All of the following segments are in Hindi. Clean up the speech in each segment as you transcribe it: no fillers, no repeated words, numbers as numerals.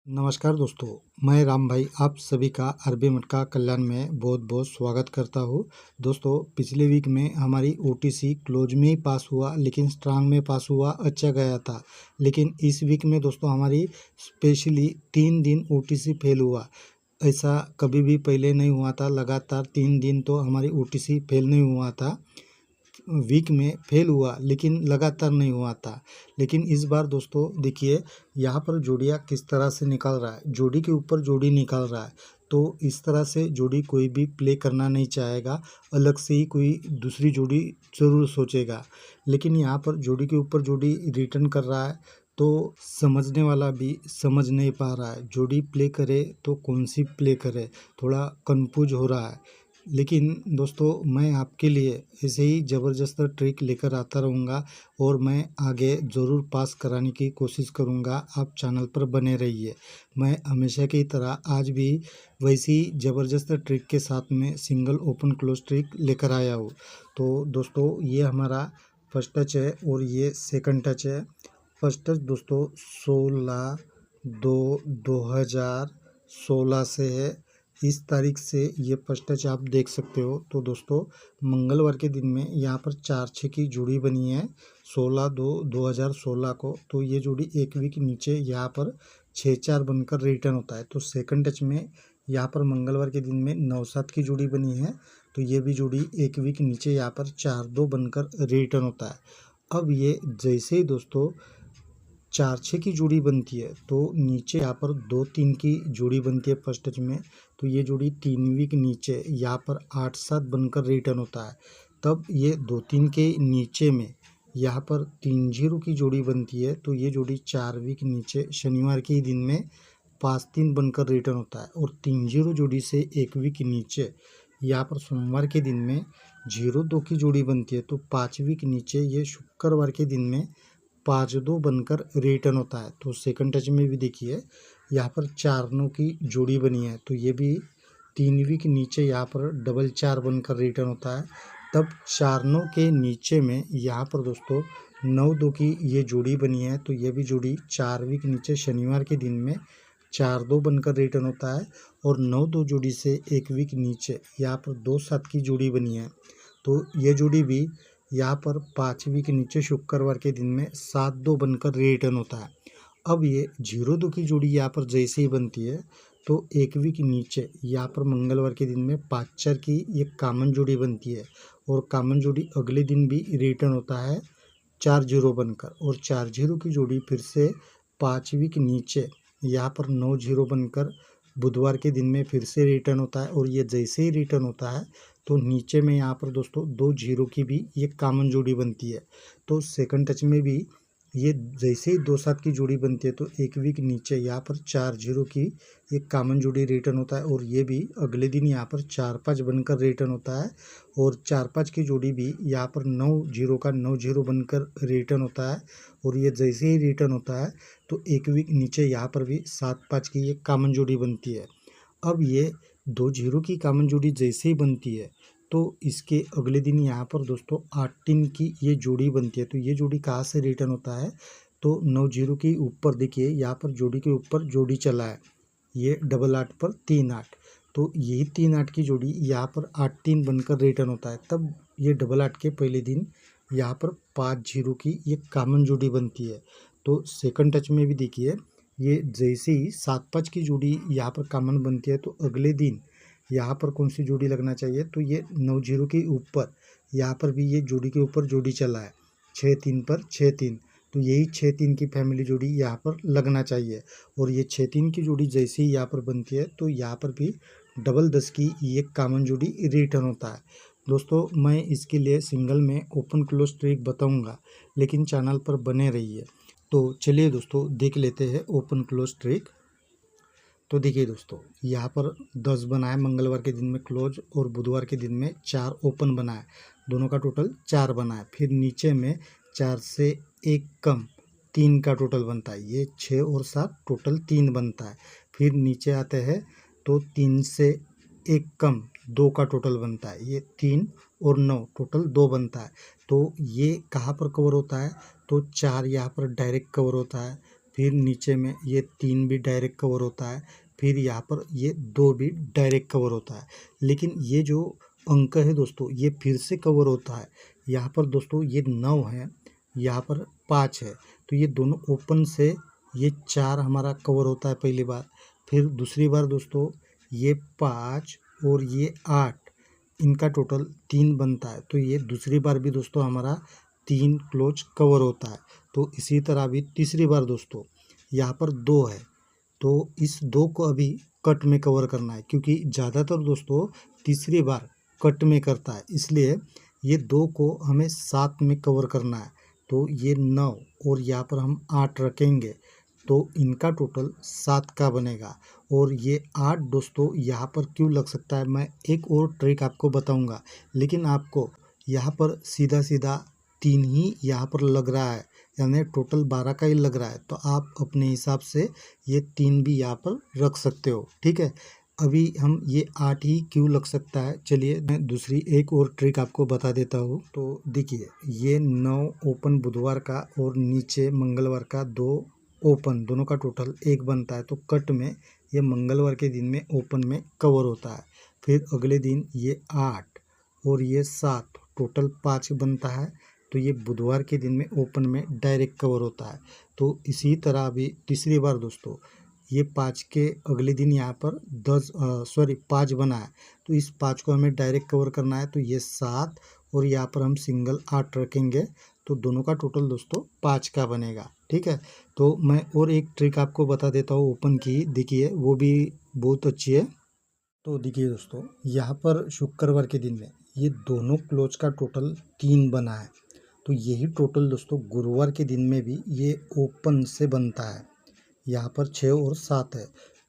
नमस्कार दोस्तों, मैं राम भाई आप सभी का अरबी मटका कल्याण में बहुत बहुत स्वागत करता हूँ। दोस्तों, पिछले वीक में हमारी ओटीसी क्लोज में ही पास हुआ, लेकिन स्ट्रांग में पास हुआ, अच्छा गया था। लेकिन इस वीक में दोस्तों हमारी स्पेशली 3 दिन ओटीसी फेल हुआ। ऐसा कभी भी पहले नहीं हुआ था। लगातार 3 दिन तो हमारी ओटीसी फेल नहीं हुआ था। वीक में फेल हुआ लेकिन लगातार नहीं हुआ था। लेकिन इस बार दोस्तों देखिए, यहाँ पर जोड़ियाँ किस तरह से निकाल रहा है, जोड़ी के ऊपर जोड़ी निकाल रहा है। तो इस तरह से जोड़ी कोई भी प्ले करना नहीं चाहेगा, अलग से ही कोई दूसरी जोड़ी ज़रूर सोचेगा। लेकिन यहाँ पर जोड़ी के ऊपर जोड़ी रिटर्न कर रहा है, तो समझने वाला भी समझ नहीं पा रहा है जोड़ी प्ले करे तो कौन सी प्ले करे, थोड़ा कंफ्यूज हो रहा है। लेकिन दोस्तों, मैं आपके लिए ऐसे ही ज़बरदस्त ट्रिक लेकर आता रहूँगा और मैं आगे ज़रूर पास कराने की कोशिश करूँगा। आप चैनल पर बने रहिए। मैं हमेशा की तरह आज भी वैसी ज़बरदस्त ट्रिक के साथ में सिंगल ओपन क्लोज ट्रिक लेकर आया हूँ। तो दोस्तों, ये हमारा फर्स्ट टच है और ये सेकंड टच है। फर्स्ट टच दोस्तों 16/2/2016 से है। इस तारीख से ये फर्स्ट टच आप देख सकते हो। तो दोस्तों, मंगलवार के दिन में यहाँ पर 4-6 की जोड़ी बनी है 16/2/2016 को। तो ये जोड़ी एक वीक नीचे यहाँ पर 6-4 बनकर रिटर्न होता है। तो सेकंड टच में यहाँ पर मंगलवार के दिन में 9-7 की जोड़ी बनी है। तो ये भी जोड़ी एक वीक नीचे यहाँ पर 4-2 बनकर रिटर्न होता है। अब ये जैसे ही दोस्तों 4-6 की जोड़ी बनती है तो नीचे यहाँ पर 2-3 की जोड़ी बनती है फर्स्ट टच में। तो ये जोड़ी 3 वीक नीचे यहाँ पर 8-7 बनकर रिटर्न होता है। तब ये 2-3 के नीचे में यहाँ पर 3-0 की जोड़ी बनती है। तो ये जोड़ी 4 वीक नीचे शनिवार के ही दिन में 5-3 बनकर रिटर्न होता है। और 3-0 जोड़ी से एक वीक नीचे यहाँ पर सोमवार के दिन में 0-2 की जोड़ी बनती है। तो 5 वीक नीचे ये शुक्रवार के दिन में 5-2 बनकर रिटर्न होता है। तो सेकंड टच में भी देखिए, यहाँ पर 4-9 की जोड़ी बनी है। तो ये भी 3 वीक नीचे यहाँ पर 4-4 बनकर रिटर्न होता है। तब 4-9 के नीचे में यहाँ पर दोस्तों 9-2 की ये जोड़ी बनी है। तो ये भी जोड़ी 4 वीक नीचे शनिवार के दिन में 4-2 बनकर रिटर्न होता है। और 9-2 जोड़ी से एक वीक नीचे यहाँ पर 2-7 की जोड़ी बनी है। तो ये जोड़ी भी यहाँ पर 5 वीक नीचे शुक्रवार के दिन में 7-2 बनकर रिटर्न होता है। अब ये 0-2 की जोड़ी यहाँ पर जैसे ही बनती है तो एक वीक नीचे यहाँ पर मंगलवार के दिन में 5-4 की ये कॉमन जोड़ी बनती है। और कॉमन जोड़ी अगले दिन भी रिटर्न होता है 4-0 बनकर। और 4-0 की जोड़ी फिर से 5 वीक नीचे यहाँ पर 9-0 बनकर बुधवार के दिन में फिर से रिटर्न होता है। और ये जैसे ही रिटर्न होता है तो नीचे में यहाँ पर दोस्तों 2-0 की भी ये कॉमन जोड़ी बनती है। तो सेकंड टच में भी ये जैसे ही 2-7 की जोड़ी बनती है तो एक वीक नीचे यहाँ पर 4-0 की एक कॉमन जोड़ी रिटर्न होता है। और ये भी अगले दिन यहाँ पर 4-5 बनकर रिटर्न होता है। और 4-5 की जोड़ी भी यहाँ पर 9-0 का 9-0 बनकर रिटर्न होता है। और ये जैसे ही रिटर्न होता है तो एक वीक नीचे यहाँ पर भी 7-5 की एक कॉमन जोड़ी बनती है। अब ये 2-0 की कॉमन जोड़ी जैसे ही बनती है तो इसके अगले दिन यहाँ पर दोस्तों 8-3 की ये जोड़ी बनती है। तो ये जोड़ी कहाँ से रिटर्न होता है, तो 9-0 के ऊपर देखिए यहाँ पर जोड़ी के ऊपर जोड़ी चला है, ये 8-8 पर 3-8। तो यही 3-8 की जोड़ी यहाँ पर 8-3 बनकर रिटर्न होता है। तब ये 8-8 के पहले दिन यहाँ पर 5-0 की ये कॉमन जोड़ी बनती है। तो सेकंड टच में भी देखिए, ये जैसे ही 7-5 की जोड़ी यहाँ पर कॉमन बनती है तो अगले दिन यहाँ पर कौन सी जोड़ी लगना चाहिए, तो ये 9-0 के ऊपर यहाँ पर भी ये जोड़ी के ऊपर जोड़ी चला है 6-3 पर 6-3। तो यही 6-3 की फैमिली जोड़ी यहाँ पर लगना चाहिए। और ये 6-3 की जोड़ी जैसे ही यहाँ पर बनती है तो यहाँ पर भी 10-10 की ये कॉमन जोड़ी रिटर्न होता है। दोस्तों, मैं इसके लिए सिंगल में ओपन क्लोज ट्रिक बताऊंगा, लेकिन चैनल पर बने रहिए। तो चलिए दोस्तों देख लेते हैं ओपन क्लोज ट्रिक। तो देखिए दोस्तों, यहाँ पर 10 बनाए मंगलवार के दिन में क्लोज और बुधवार के दिन में 4 ओपन बनाए, दोनों का टोटल 4 बनाए। फिर नीचे में 4 से 1 कम 3 का टोटल बनता है, ये 6 और 7 टोटल 3 बनता है। फिर नीचे आते हैं तो 3 से 1 कम 2 का टोटल बनता है, ये 3 और 9 टोटल 2 बनता है। तो ये कहाँ पर कवर होता है, तो 4 यहाँ पर डायरेक्ट कवर होता है। फिर नीचे में ये 3 भी डायरेक्ट कवर होता है, फिर यहाँ पर ये 2 भी डायरेक्ट कवर होता है। लेकिन ये जो अंक है दोस्तों ये फिर से कवर होता है। यहाँ पर दोस्तों ये 9 है, यहाँ पर 5 है, तो ये दोनों ओपन से ये 4 हमारा कवर होता है पहली बार। फिर दूसरी बार दोस्तों ये 5 और ये 8, इनका टोटल 3 बनता है, तो ये दूसरी बार भी दोस्तों हमारा 3 क्लोज कवर होता है। तो इसी तरह भी तीसरी बार दोस्तों यहाँ पर 2 है, तो इस 2 को अभी कट में कवर करना है, क्योंकि ज़्यादातर दोस्तों तीसरी बार कट में करता है, इसलिए ये 2 को हमें साथ में कवर करना है। तो ये 9 और यहाँ पर हम 8 रखेंगे, तो इनका टोटल 7 का बनेगा। और ये 8 दोस्तों यहाँ पर क्यों लग सकता है, मैं एक और ट्रिक आपको बताऊंगा, लेकिन आपको यहाँ पर सीधा सीधा 3 ही यहाँ पर लग रहा है, यानी टोटल 12 का ही लग रहा है, तो आप अपने हिसाब से ये 3 भी यहाँ पर रख सकते हो, ठीक है। अभी हम ये 8 ही क्यों लग सकता है, चलिए मैं दूसरी एक और ट्रिक आपको बता देता हूँ। तो देखिए ये 9 ओपन बुधवार का और नीचे मंगलवार का 2 ओपन, दोनों का टोटल 1 बनता है, तो कट में ये मंगलवार के दिन में ओपन में कवर होता है। फिर अगले दिन ये 8 और ये 7 टोटल 5 बनता है, तो ये बुधवार के दिन में ओपन में डायरेक्ट कवर होता है। तो इसी तरह अभी तीसरी बार दोस्तों ये 5 के अगले दिन यहाँ पर 5 बना है, तो इस 5 को हमें डायरेक्ट कवर करना है, तो ये 7 और यहाँ पर हम सिंगल 8 रखेंगे, तो दोनों का टोटल दोस्तों 5 का बनेगा, ठीक है। तो मैं और एक ट्रिक आपको बता देता हूँ ओपन की, देखिए वो भी बहुत अच्छी है। तो देखिए दोस्तों यहाँ पर शुक्रवार के दिन में ये दोनों क्लोज का टोटल 3 बना है, तो यही टोटल दोस्तों गुरुवार के दिन में भी ये ओपन से बनता है, यहाँ पर 6 और 7 है।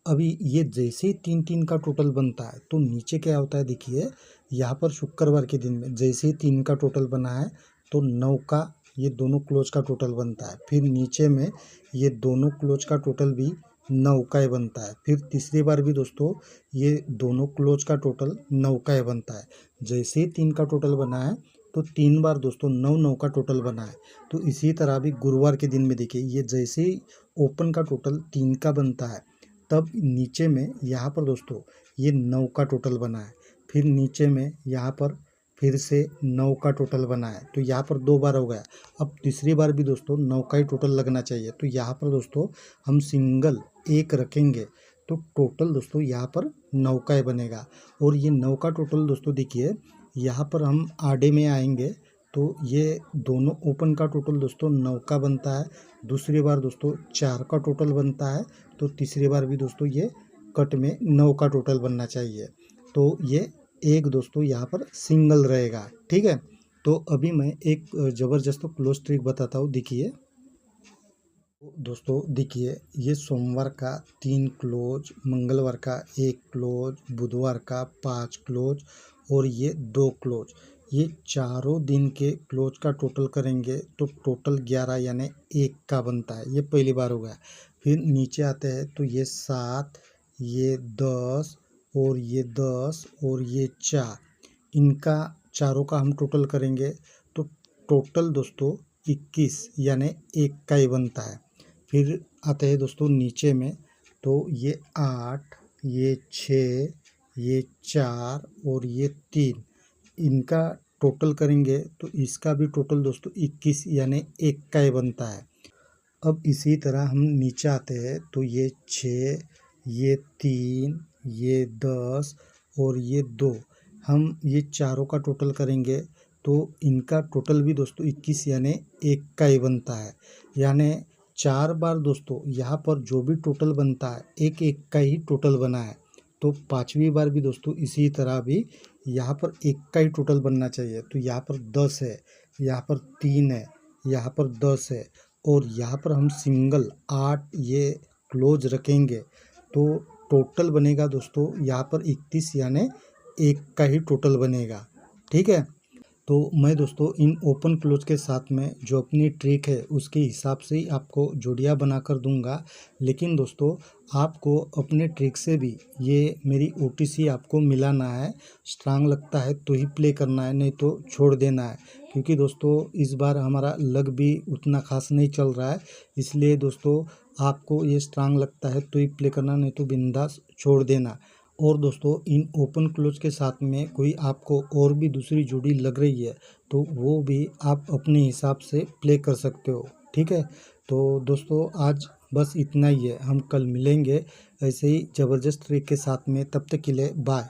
अभी ये जैसे ही 3-3 का टोटल बनता है, तो नीचे क्या होता है, देखिए यहाँ पर शुक्रवार के दिन में जैसे ही 3 का टोटल बना है, तो 9 का ये दोनों क्लोज का टोटल बनता है। फिर नीचे में ये दोनों क्लोज का टोटल भी 9 का ही बनता है। फिर तीसरी बार भी दोस्तों ये दोनों क्लोज का टोटल 9 का ही बनता है। जैसे ही 3 का टोटल बना है, तो 3 बार दोस्तों 9-9 का टोटल बना है। तो इसी तरह भी गुरुवार के दिन में देखिए ये जैसे ही ओपन का टोटल 3 का बनता है, तब नीचे में यहाँ पर दोस्तों ये 9 का टोटल बना है। फिर नीचे में यहाँ पर फिर से 9 का टोटल बना है, तो यहाँ पर 2 बार हो गया। अब तीसरी बार भी दोस्तों 9 का ही टोटल लगना चाहिए, तो यहाँ पर दोस्तों हम सिंगल 1 रखेंगे, तो टोटल दोस्तों यहाँ पर 9 का ही बनेगा। और ये 9 का टोटल दोस्तों देखिए यहाँ पर हम आड़े में आएंगे, तो ये दोनों ओपन का टोटल दोस्तों 9 का बनता है। दूसरी बार दोस्तों 4 का टोटल बनता है, तो तीसरी बार भी दोस्तों ये कट में 9 का टोटल बनना चाहिए, तो ये एक दोस्तों यहाँ पर सिंगल रहेगा, ठीक है। तो अभी मैं एक ज़बरदस्त क्लोज ट्रिक बताता हूँ, देखिए दोस्तों देखिए ये सोमवार का 3 क्लोज, मंगलवार का 1 क्लोज, बुधवार का 5 क्लोज और ये 2 क्लोज, ये चारों दिन के क्लोज का टोटल करेंगे तो टोटल 11 यानी 1 का बनता है। ये पहली बार हो गया। फिर नीचे आते हैं तो ये 7, ये 10 और ये 10 और ये 4, इनका चारों का हम टोटल करेंगे तो टोटल दोस्तों 21 यानी 1 का ही बनता है। फिर आते हैं दोस्तों नीचे में, तो ये 8, ये 6, ये 4 और ये 3, इनका टोटल करेंगे तो इसका भी टोटल दोस्तों 21 यानी 1 का ही बनता है। अब इसी तरह हम नीचे आते हैं तो ये 6, ये 3, ये 10 और ये 2, हम ये चारों का टोटल करेंगे तो इनका टोटल भी दोस्तों 21 यानी 1 का ही बनता है। यानी 4 बार दोस्तों यहाँ पर जो भी टोटल बनता है 1-1 का ही टोटल बना है, तो 5वीं बार भी दोस्तों इसी तरह भी यहाँ पर 1 का ही टोटल बनना चाहिए। तो यहाँ पर 10 है, यहाँ पर 3 है, यहाँ पर 10 है और यहाँ पर हम सिंगल 8 ये क्लोज रखेंगे तो टोटल बनेगा दोस्तों यहाँ पर 31 यानी 1 का ही टोटल बनेगा, ठीक है। तो मैं दोस्तों इन ओपन क्लोज के साथ में जो अपनी ट्रिक है उसके हिसाब से ही आपको जोड़ियाँ बना कर दूंगा। लेकिन दोस्तों आपको अपने ट्रिक से भी ये मेरी ओटीसी आपको मिलाना है। स्ट्रांग लगता है तो ही प्ले करना है, नहीं तो छोड़ देना है। क्योंकि दोस्तों इस बार हमारा लक भी उतना खास नहीं चल रहा है, इसलिए दोस्तों आपको ये स्ट्रांग लगता है तो ही प्ले करना, नहीं तो बिंदास छोड़ देना। और दोस्तों इन ओपन क्लोज के साथ में कोई आपको और भी दूसरी जोड़ी लग रही है तो वो भी आप अपने हिसाब से प्ले कर सकते हो, ठीक है। तो दोस्तों आज बस इतना ही है, हम कल मिलेंगे ऐसे ही ज़बरदस्त ट्रिक के साथ में। तब तक के लिए बाय।